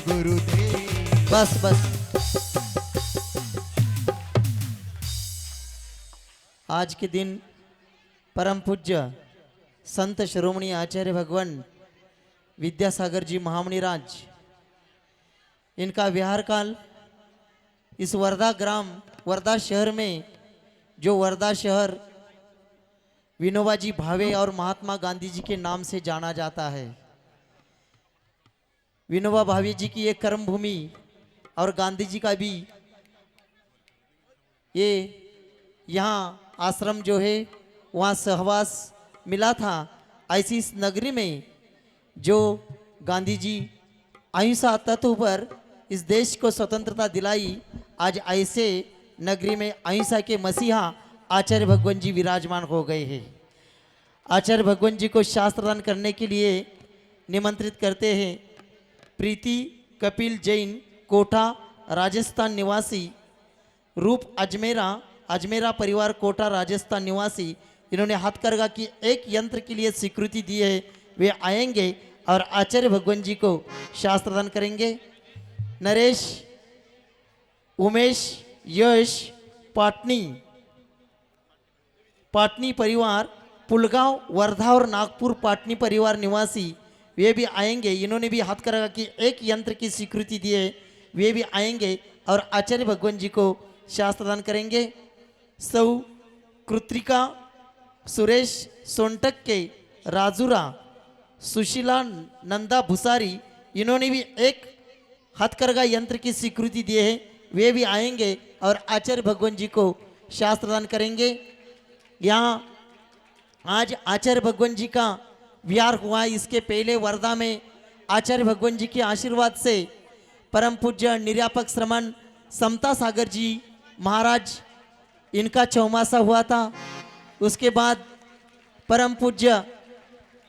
गुरुदेव। बस बस। आज के दिन परम पूज्य संत शिरोमणि आचार्य भगवान विद्यासागर जी महामुनिराज, इनका विहार काल इस वर्धा ग्राम वर्धा शहर में, जो वर्धा शहर विनोबाजी भावे और महात्मा गांधी जी के नाम से जाना जाता है। विनोबा भावे जी की एक कर्म भूमि और गांधी जी का भी ये यहाँ आश्रम जो है वहाँ सहवास मिला था। ऐसी इस नगरी में जो गांधी जी अहिंसा तत्व पर इस देश को स्वतंत्रता दिलाई, आज ऐसे नगरी में अहिंसा के मसीहा आचार्य भगवान जी विराजमान हो गए हैं। आचार्य भगवान जी को शास्त्रदान करने के लिए निमंत्रित करते हैं प्रीति कपिल जैन, कोटा राजस्थान निवासी, रूप अजमेरा परिवार, कोटा राजस्थान निवासी। इन्होंने हथकरघा की एक यंत्र के लिए स्वीकृति दी है। वे आएंगे और आचार्य भगवान जी को शास्त्रदान करेंगे। नरेश, उमेश, यश, पाटनी परिवार, पुलगांव, वर्धा और नागपुर पाटनी परिवार निवासी, वे भी आएंगे। इन्होंने भी हथकरघा की एक यंत्र की स्वीकृति दी है। वे भी आएंगे और आचार्य भगवान जी को शास्त्रदान करेंगे। सौ कृत्रिका, सुरेश सोनटक के, राजुरा, सुशीला नंदा भुसारी, इन्होंने भी एक हथकरघा यंत्र की स्वीकृति दी है। वे भी आएंगे और आचार्य भगवान जी को शास्त्रदान करेंगे। यहाँ आज आचार्य भगवान जी का विहार हुआ। इसके पहले वर्धा में आचार्य भगवान जी के आशीर्वाद से परम पूज्य निर्यापक श्रमण समता सागर जी महाराज, इनका चौमासा हुआ था। उसके बाद परम पूज्य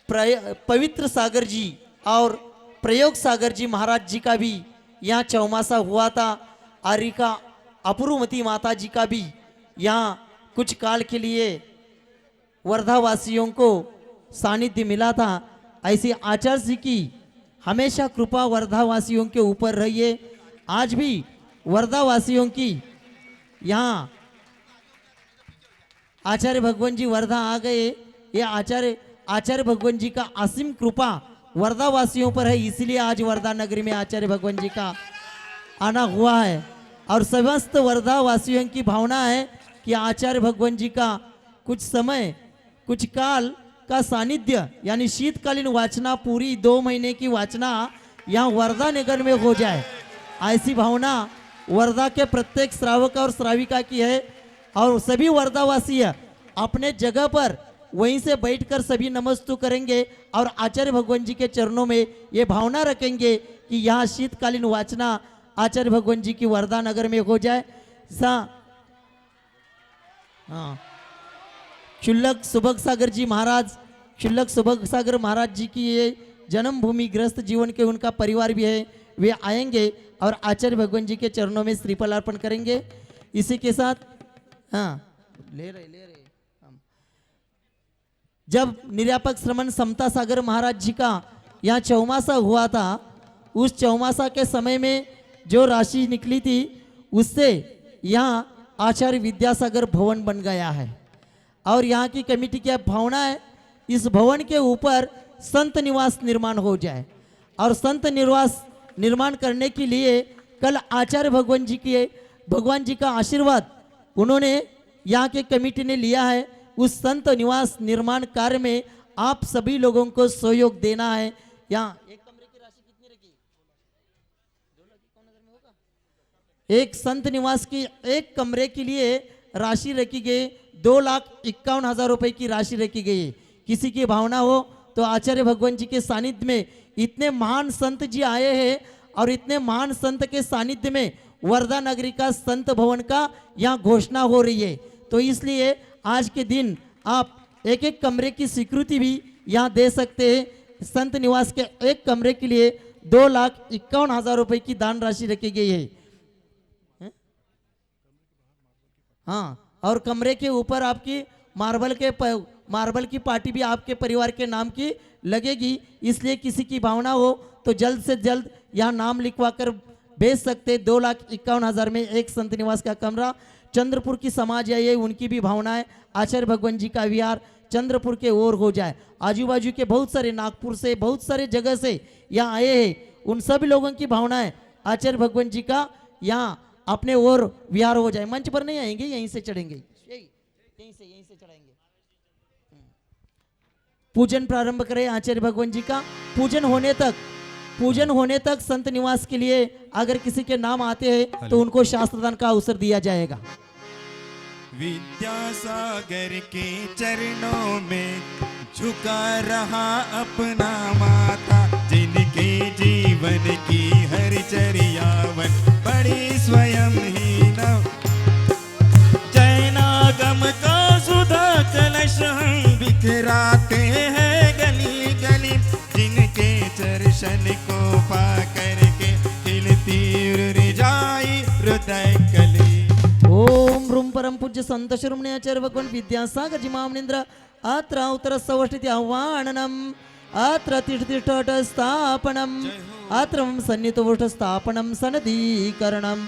पवित्र सागर जी और प्रयोग सागर जी महाराज जी का भी यहाँ चौमासा हुआ था। आरिका अपूर्वमती माता जी का भी यहाँ कुछ काल के लिए वर्धा वासियों को सानिध्य मिला था। ऐसी आचार्य जी की हमेशा कृपा वर्धा वासियों के ऊपर रही है। आज भी वर्धा वासियों की यहाँ आचार्य भगवान जी वर्धा आ गए। ये आचार्य भगवान जी का असीम कृपा वर्धा वासियों पर है, इसलिए आज वर्धा नगरी में आचार्य भगवान जी का आना हुआ है। और समस्त वर्धा वासियों की भावना है कि आचार्य भगवान जी का कुछ समय, कुछ काल का सानिध्य, यानी शीतकालीन वाचना, पूरी 2 महीने की वाचना यहाँ वर्धा नगर में हो जाए, ऐसी भावना वर्धा के प्रत्येक श्रावक और श्राविका की है। और सभी वर्धावासी अपने जगह पर वहीं से बैठकर सभी नमस्तु करेंगे और आचार्य भगवान जी के चरणों में ये भावना रखेंगे कि यहाँ शीतकालीन वाचना आचार्य भगवान जी की वर्धा नगर में हो जाए। हाँ, क्षुल्लक सुभग सागर जी महाराज, क्षुल्लक सुभग सागर महाराज जी की ये जन्मभूमि गृहस्थ जीवन के उनका परिवार भी है। वे आएंगे और आचार्य भगवान जी के चरणों में श्रीफल अर्पण करेंगे। इसी के साथ हाँ ले रहे जब निर्यापक श्रमण समता सागर महाराज जी का यहाँ चौमासा हुआ था, उस चौमासा के समय में जो राशि निकली थी उससे यहाँ आचार्य विद्यासागर भवन बन गया है। और यहाँ की कमेटी की भावना है इस भवन के ऊपर संत निवास निर्माण हो जाए। और संत निवास निर्माण करने के लिए कल आचार्य भगवान जी का आशीर्वाद उन्होंने यहाँ के कमेटी ने लिया है। उस संत निवास निर्माण कार्य में आप सभी लोगों को सहयोग देना है। यहाँ एक कमरे की राशि कितनी रखी? 2 लाख 51,000 में होगा। एक संत निवास की एक कमरे के लिए राशि रखी गई 2,51,000 रुपए की राशि रखी गई है। किसी की भावना हो तो आचार्य भगवान जी के सानिध्य में इतने महान संत जी आए हैं और इतने महान संत के सानिध्य में वर्धा नगरी का संत भवन का यहाँ घोषणा हो रही है। तो इसलिए आज के दिन आप एक एक कमरे की स्वीकृति भी यहाँ दे सकते हैं। संत निवास के एक कमरे के लिए 2,51,000 रुपए की दान राशि रखी गई है। हाँ, और कमरे के ऊपर आपकी मार्बल के मार्बल की पार्टी भी आपके परिवार के नाम की लगेगी। इसलिए किसी की भावना हो तो जल्द से जल्द यहाँ नाम लिखवा कर भेज सकते। 2,51,000 में एक संत निवास का कमरा। चंद्रपुर की समाज है ये, उनकी भी भावना है आचार्य भगवान जी का विहार चंद्रपुर के ओर हो जाए। आजू बाजू के बहुत सारे नागपुर से बहुत सारे जगह से यहाँ आए हैं, उन सभी लोगों की भावना है आचार्य भगवान जी का यहाँ अपने ओर विहार हो जाए। मंच पर नहीं आएंगे, यहीं से चढ़ेंगे, यहीं से चढ़ाएंगे। पूजन प्रारंभ करें आचार्य भगवान जी का। पूजन होने तक संत निवास के लिए अगर किसी के नाम आते हैं तो उनको शास्त्रदान का अवसर दिया जाएगा। विद्यासागर के चरणों में झुका रहा अपना माथा, जिनके जीवन की हर चर्यावन बड़ी स्वयं ही न जैनागम का सुधा कलश हम बिखराते हैं गली गली, जिनके दर्शन को पा करके खिलती जाई हृदय कली। ओम रूम परम पूज्य संत शिरोमणी आचार्य भगवान विद्यासागर जी महामनिंद्र अत्र उत्तर सवष्टिति आह्वाननम अत्र तीर्थतीर्थ स्थापनम अत्र सन्निहित स्थापनम सनदीकरणम।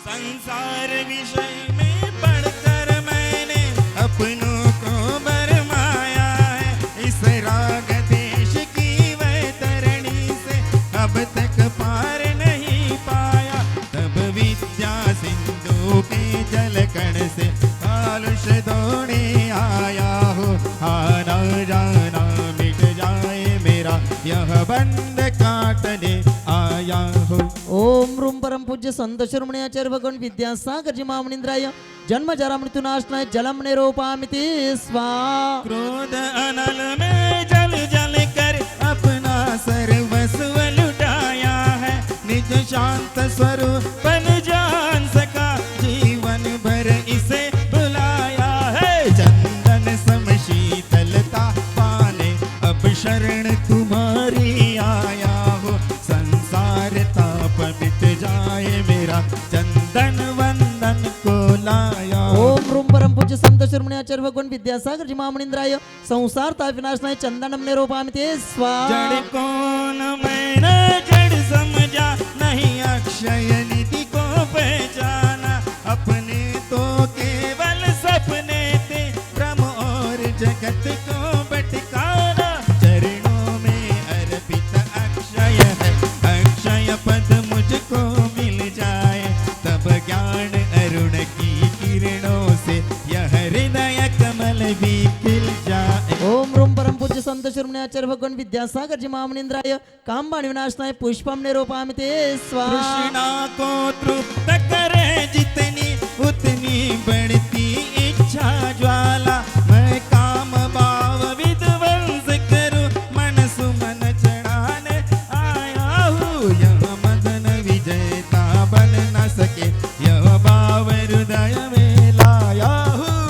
संसार विषय में पढ़कर मैंने अपनों को बरमाया है, इस राग देश की वह तरणी से अब तक पार नहीं पाया। तब विद्या सिंधु के जलकण से कालुष धोने आया हो, आना जाना मिट जाए मेरा यह बंद काटने आया हो। ओम रूम परम पूज्य संत शिरोमणी आचार्य भगवान विद्यासागर जी महामनिंद्राय जन्म जरा मृत्युनाशनाय जलम निरूपामिति स्वाहा। क्रोध अनल में जल जल कर अपना सर्वस्व लुटाया है, निज शांत स्वरूप जान सका जीवन भर इसे बुलाया है। चंदन सम शीतलता पाने अब शरण तुम्हारी आया हो, संसार ताप मिट जाए मेरा चंदन वंदन को लाया। ओम रूम परम पूज्य संत शिरोमणी आचार्य भगवान विद्यासागर जी महामनिंद्राय संसार ताप विनाशनाय चंदनम निरूपामिति स्वाहा। जड़ कौन मैंने जड़ समझा नहीं अक्षय निधि को पहचाना, अपने तो केवल सपने थे ब्रह्म और जगत को भटकाना। चरणों में अर्पित अक्षय है, अक्षय पद मुझको मिल जाए, तब ज्ञान अरुण की किरणों से यह हृदय कमल भी खिल जाए। ओम रूम परम पूज्य संत शिरोमणी आचार्य भगवान विद्यासागर जी महामनिंद्राय कामबाण विनाशनाय पुष्पम निरूपामिति स्वाहा। कृष्णा को तृप्त करे जितनी उतनी बढ़ती इच्छा ज्वाला, मैं काम भाव विध्वंस करूं मन सुमन चढ़ाने आया हूँ। यह मदन विजेता बन न सके यह भाव हृदय में लाया हूँ।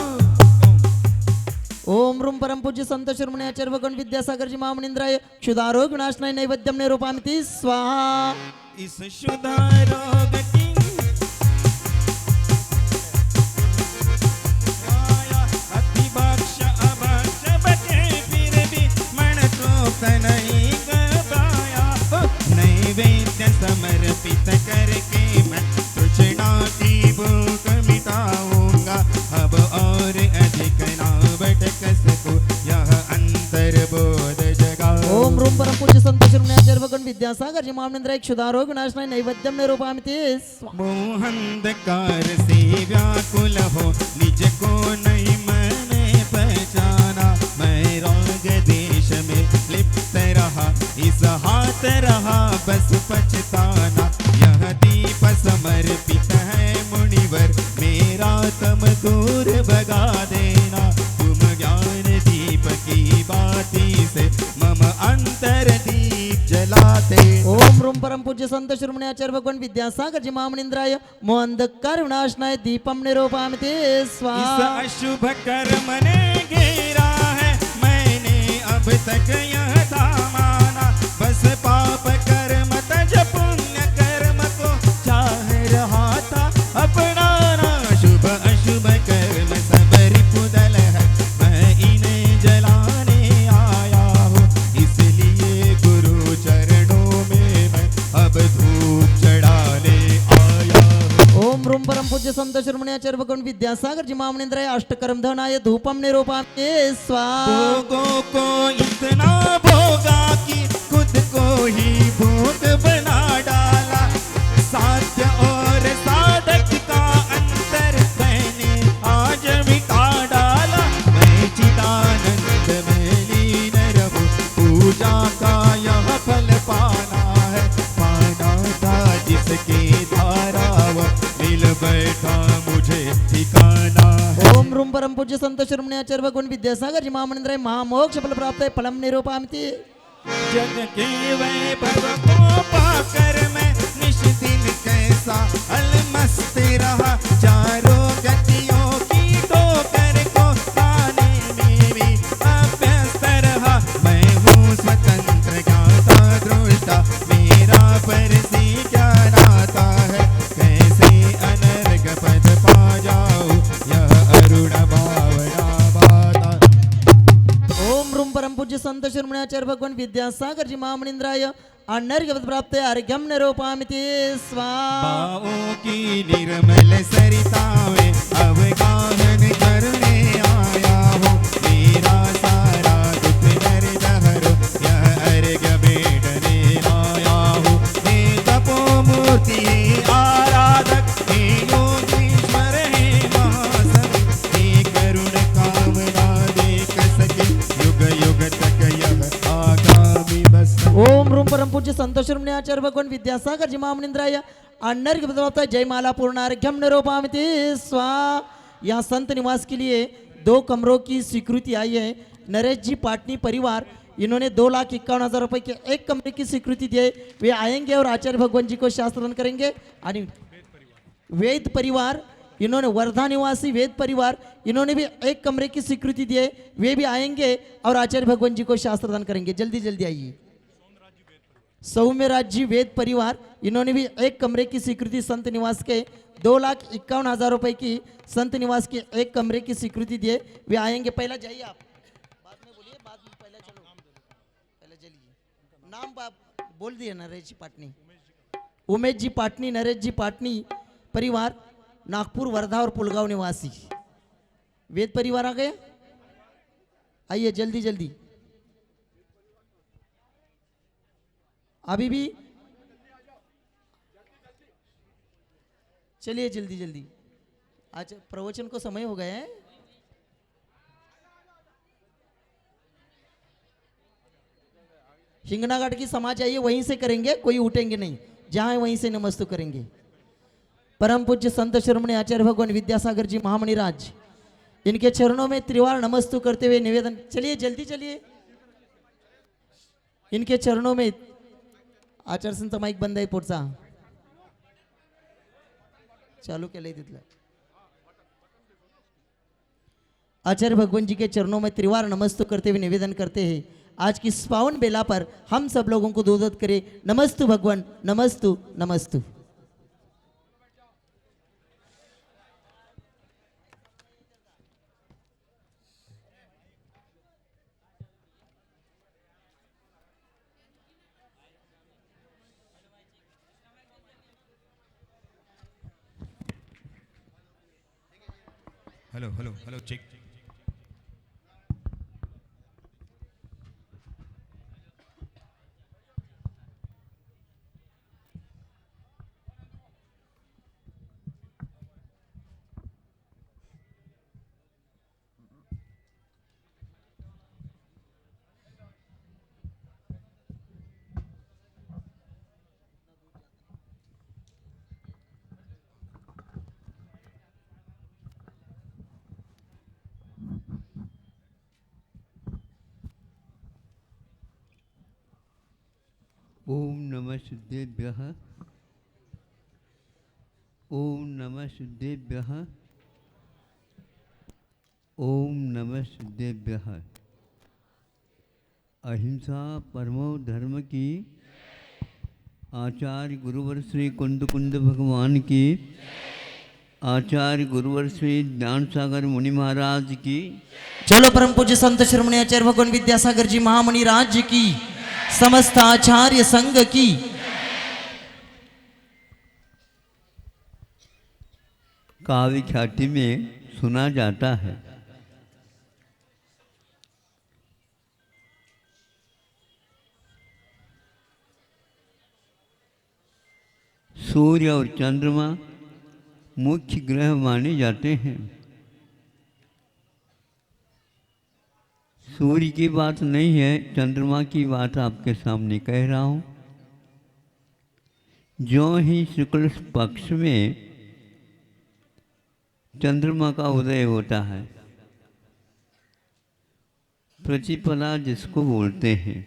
ओम रूम परम पूज्य संत शिरोमणी आचार्य भगवान विद्यासागर जी महामनिंद्राय क्षुधारोग विनाशनाय नैवेद्यम निरूपामिति स्वाहा। इस शुद्ध रोग की अतिभक्ष अभक्ष बचे फिर भी मन तृप्त नहीं कर पाया। नैवेद्य समर्पित करके मैं तृष्णा की भूख मिटाऊंगा, अब और अधिक ना भटक सकूं यह अंतर बोध जगा। ओम रूम परम पूज्य संत शिरोमणी आचार्य भगवान विद्यासागर जी महामनिंद्राय क्षुधारोग विनाशनाय नैवेद्यम निरूपामिति स्वाहा। मोहंधकार से व्याकुल हो निज को नहीं मैंने पहचाना, मैं राग देश में लिप्त रहा इस हाथ रहा बस पछताना। यह दीप समर्पित है मुनिवर मेरा तम दूर भगा देना, तुम ज्ञान दीप की बाती से मम अंतर दीप जलाते। ओम रूम परम पूज्य संत शिरोमणी आचार्य भगवान विद्यासागर जी महामनिंद्राय मोहंधकार विनाशनाय दीपम निरूपामिति स्वाहा। इस अशुभ कर्म ने घेरा है मैंने अब तक यह थामाना, बस पाप कर्म तज पुण्य कर्म को चाह रहा था अपनाना। शुभ अशुभ कर्म सब रिपुदल है पूज्य संत शिरोमणी आचार्य भगवान विद्यासागर जी महामनिंद्राय अष्टकर्म धनाय धूपम निरूपाम्ये स्वाहा। भोगों को इतना भोगा कि खुद को ही भोग बना डाला। साध्य और साधक का अंतर मैंने आज मिटा डाला। मैं चिदानंद में लीन रहूं, पूजा का यह फल पाना है। पाना था जिसके धारा वह मिल बैठा मुझे ठिकाना है। ओम रूम परम पूज्य संत शिरोमणी आचार्य भगवान विद्यासागर जी महामनिंद्राय महामोक्ष फल प्राप्त फलम निरूपामिति। जग के वैभव को पाकर मैं निश दिन कैसा अलमस्त रहा। चारों गतियों की ठोकर को पाने में भी अभ्यस्त रहा। मैं हूँ स्वतंत्र ज्ञाता दृष्टा, मेरा पर से क्या नाता है। कैसे अनर्ग पद पा जाऊं, यह अरुण भावना बाता। ओम रूम परम पूज्य संत शिरोमणी आचार्य भगवान विद्यासागर जी महामनिंद्राय अनर्घ्य प्राप्त अर्घ्यम निरूपामिति स्वाहा। पाओं की निर्मल सरिता में अवगाहन करने आया हूँ। मेरा सारा दुख दर्द हरो, यह अर्घ्य भेंटने आया हूँ। हे तपोमूर्ति हे आराधक, हे योगीश्वर हे महासवि, हे करुण कामना देख सके युग युग तक यह आगामी बस। ओम रूम परम पूज्य संत शिरोमणी आचार्य भगवान विद्यासागर जी महामनिंद्राय अनर्घ्य प्राप्त जयमाला पूर्णार्घ्यम निरूपामिति स्वाहा। यहाँ संत निवास के लिए 2 कमरों की स्वीकृति आई है। नरेश जी पाटनी परिवार, इन्होंने 2,51,000 रुपए के 1 कमरे की स्वीकृति दी है। वे आएंगे और आचार्य भगवान जी को शास्त्रदान करेंगे। आणि वेद परिवार, इन्होंने वर्धा निवासी वेद परिवार, इन्होंने भी 1 कमरे की स्वीकृति दी है। वे भी आएंगे और आचार्य भगवान जी को शास्त्रदान करेंगे। जल्दी जल्दी आइए। सौम्यराज जी वेद परिवार, इन्होंने भी 1 कमरे की स्वीकृति संत निवास के 2,51,000 रुपए की संत निवास के 1 कमरे की स्वीकृति दिए। वे आएंगे। पहला जाइए आप, बाद में बोलिए, बाद में पहले चलो, पहले चलिए। नाम बाप बोल दिए। नरेश जी पाटनी, उमेश जी पाटनी, नरेश जी पाटनी परिवार, नागपुर वर्धा और पुलगांव निवासी। वेद परिवार आ गए, आइए जल्दी जल्दी। अभी भी चलिए जल्दी जल्दी। आज प्रवचन को समय हो गया है। हिंगनाघाट की समाज आइए, वहीं से करेंगे, कोई उठेंगे नहीं, जहां है वहीं से नमस्तु करेंगे। परम पूज्य संत शिरोमणि आचार्य भगवान विद्यासागर जी महामणिराज, इनके चरणों में त्रिवार नमस्तु करते हुए निवेदन। चलिए जल्दी चलिए। इनके चरणों में आचार्य संत माईक बंद आहे पुढचा, चालू केलंय तिथलं। आचार्य भगवान जी के चरणों में त्रिवार नमस्तु करते हुए निवेदन करते हैं, आज की इस पावन बेला पर हम सब लोगों को दोदत करें। नमस्तु भगवान, नमस्तु नमस्तु। Hello hello hello check. ओम नमः शुद्धेभ्यः, ओम नमः शुद्धेभ्यः, ओम नमः शुद्धेभ्यः। अहिंसा परमो धर्म की, आचार्य गुरुवर श्री कुंद कुंद भगवान की, आचार्य गुरुवर श्री ज्ञान सागर मुनि महाराज की। चलो परम पूज्य संत शिरोमणि आचार्य भगवान विद्यासागर जी महामणि राज्य की, समस्त आचार्य संघ की। काव्य ख्याति में सुना जाता है। सूर्य और चंद्रमा मुख्य ग्रह माने जाते हैं। सूर्य की बात नहीं है, चंद्रमा की बात आपके सामने कह रहा हूँ। जो ही शुक्ल पक्ष में चंद्रमा का उदय होता है, प्रतिपदा जिसको बोलते हैं,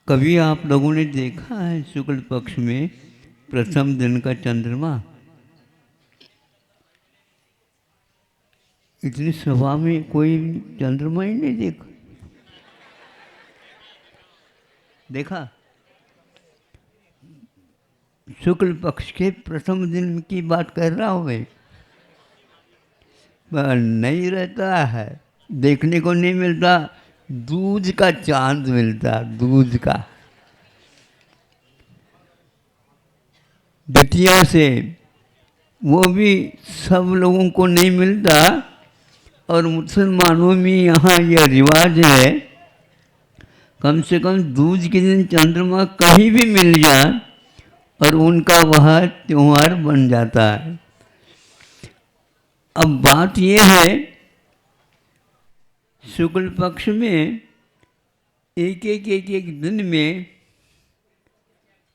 कभी आप लोगों ने देखा है शुक्ल पक्ष में प्रथम दिन का चंद्रमा? इतनी सभा में कोई चंद्रमा ही नहीं देखा? शुक्ल पक्ष के प्रथम दिन की बात कर रहा हूँ मैं। पर नहीं रहता है, देखने को नहीं मिलता। दूज का चांद मिलता, दूज का। द्वितीया से वो भी सब लोगों को नहीं मिलता। और मुसलमानों में यहाँ यह रिवाज है, कम से कम दूज के दिन चंद्रमा कहीं भी मिल जाए और उनका वह त्योहार बन जाता है। अब बात यह है, शुक्ल पक्ष में एक दिन में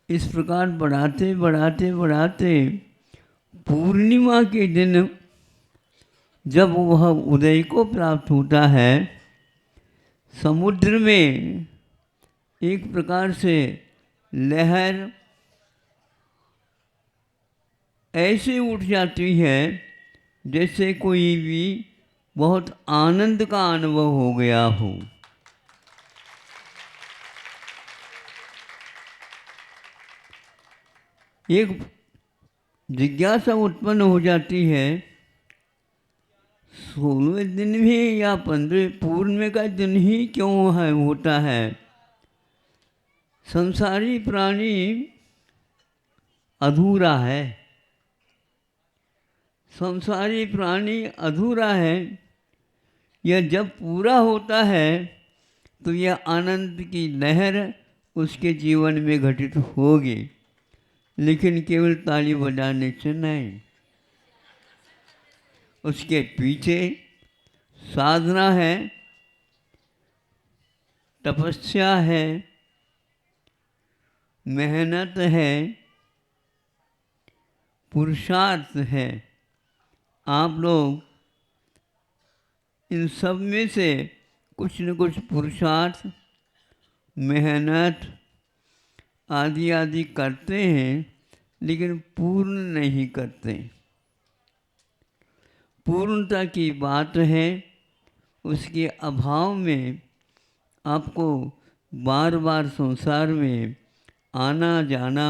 इस प्रकार बढ़ाते बढ़ाते बढ़ाते पूर्णिमा के दिन जब वह उदय को प्राप्त होता है, समुद्र में एक प्रकार से लहर ऐसे उठ जाती है जैसे कोई भी बहुत आनंद का अनुभव हो गया हो। एक जिज्ञासा उत्पन्न हो जाती है, 16वें दिन भी या 15 पूर्णिमा का दिन ही क्यों है होता है? संसारी प्राणी अधूरा है, संसारी प्राणी अधूरा है। यह जब पूरा होता है तो यह आनंद की लहर उसके जीवन में घटित होगी, लेकिन केवल ताली बजाने से नहीं। उसके पीछे साधना है, तपस्या है, मेहनत है, पुरुषार्थ है। आप लोग इन सब में से कुछ न कुछ पुरुषार्थ, मेहनत आदि आदि करते हैं, लेकिन पूर्ण नहीं करते। पूर्णता की बात है, उसके अभाव में आपको बार बार संसार में आना जाना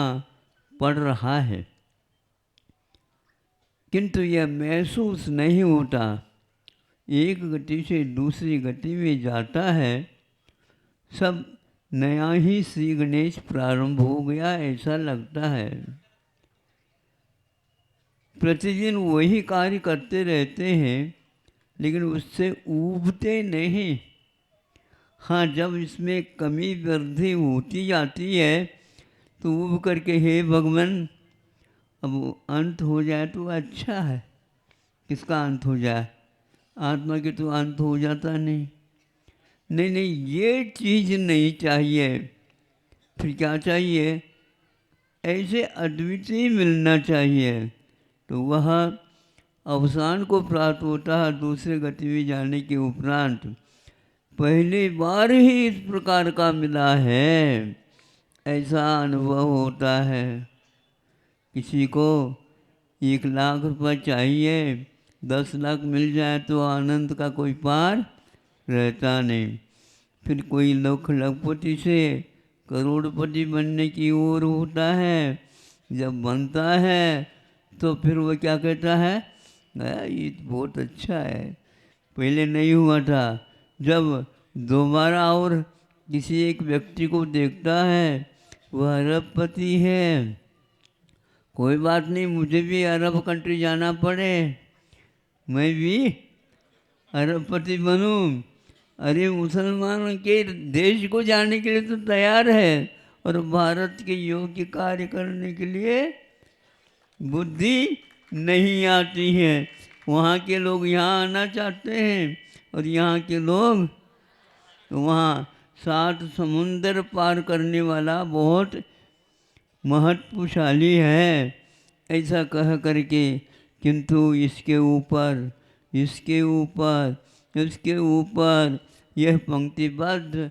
पड़ रहा है, किंतु यह महसूस नहीं होता। एक गति से दूसरी गति में जाता है, सब नया ही श्री गणेश प्रारंभ हो गया ऐसा लगता है। प्रतिदिन वही कार्य करते रहते हैं, लेकिन उससे ऊबते नहीं। हाँ, जब इसमें कमी वृद्धि होती जाती है तो ऊब करके हे भगवान अब अंत हो जाए तो अच्छा है। किसका अंत हो जाए? आत्मा के तो अंत हो जाता नहीं। नहीं नहीं, ये चीज़ नहीं चाहिए। फिर क्या चाहिए? ऐसे अद्वितीय मिलना चाहिए, तो वह अवसान को प्राप्त होता है। दूसरे गति में जाने के उपरांत पहली बार ही इस प्रकार का मिला है, ऐसा अनुभव होता है। किसी को 1 लाख रुपये चाहिए, 10 लाख मिल जाए तो आनंद का कोई पार रहता नहीं। फिर कोई लखपति से करोड़पति बनने की ओर होता है। जब बनता है तो फिर वो क्या कहता है, ये बहुत अच्छा है, पहले नहीं हुआ था। जब दोबारा और किसी एक व्यक्ति को देखता है, वह अरबपति है, कोई बात नहीं, मुझे भी अरब कंट्री जाना पड़े, मैं भी अरबपति बनूं। अरे मुसलमानों के देश को जाने के लिए तो तैयार है, और भारत के योग्य कार्य करने के लिए बुद्धि नहीं आती है। वहाँ के लोग यहाँ आना चाहते हैं, और यहाँ के लोग वहाँ 7 समुंदर पार करने वाला बहुत महत्वशाली है, ऐसा कह करके। किंतु इसके ऊपर इसके ऊपर इसके ऊपर यह पंक्तिबद्ध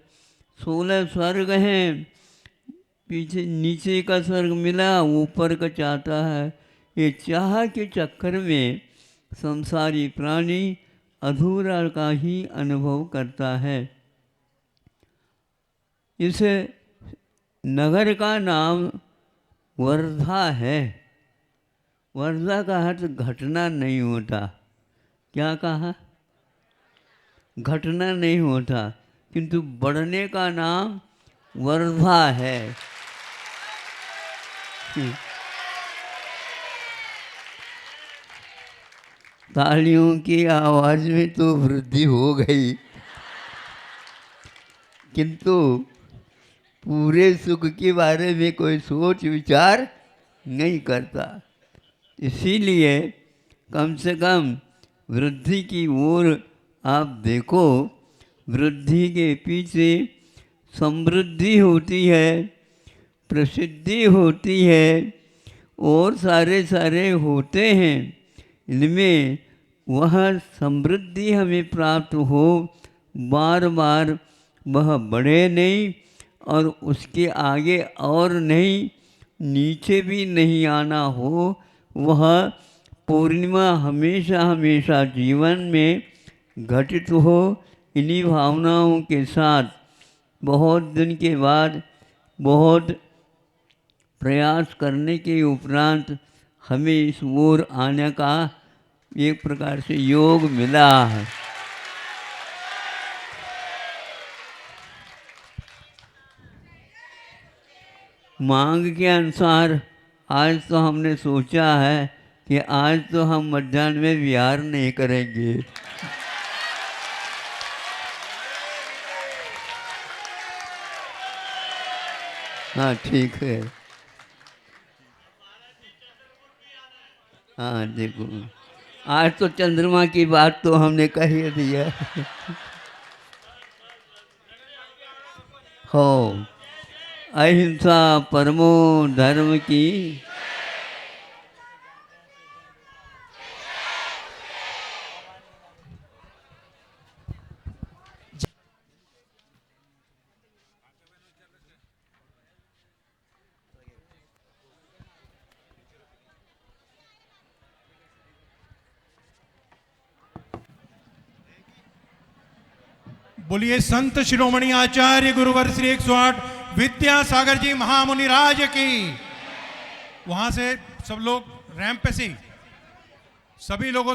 16 स्वर्ग हैं। पीछे नीचे का स्वर्ग मिला, ऊपर का चाहता है। ये चाह के चक्कर में संसारी प्राणी अधूरा का ही अनुभव करता है। इस नगर का नाम वर्धा है। वर्धा का अर्थ घटना नहीं होता। क्या कहा? घटना नहीं होता, किंतु बढ़ने का नाम वर्धा है। तालियों की आवाज में तो वृद्धि हो गई, किंतु पूरे सुख के बारे में कोई सोच विचार नहीं करता। इसीलिए कम से कम वृद्धि की ओर आप देखो। वृद्धि के पीछे समृद्धि होती है, प्रसिद्धि होती है, और सारे सारे होते हैं। इनमें वह समृद्धि हमें प्राप्त हो, बार बार वह बढ़े नहीं, और उसके आगे और नहीं, नीचे भी नहीं आना हो। वह पूर्णिमा हमेशा हमेशा जीवन में घटित हो। इन्हीं भावनाओं के साथ बहुत दिन के बाद, बहुत प्रयास करने के उपरांत हमें इस ओर आने का एक प्रकार से योग मिला है। मांग के अनुसार आज तो हमने सोचा है कि आज तो हम मध्याह्न में विहार नहीं करेंगे। हाँ ठीक है। हाँ देखो, आज तो चंद्रमा की बात तो हमने कह ही दिया। हो, अहिंसा परमो धर्म की। बोलिए संत शिरोमणि आचार्य गुरुवर श्री 108 विद्यासागर जी महामुनि राज की। वहां से सब लोग रैंप पे से सभी लोगों से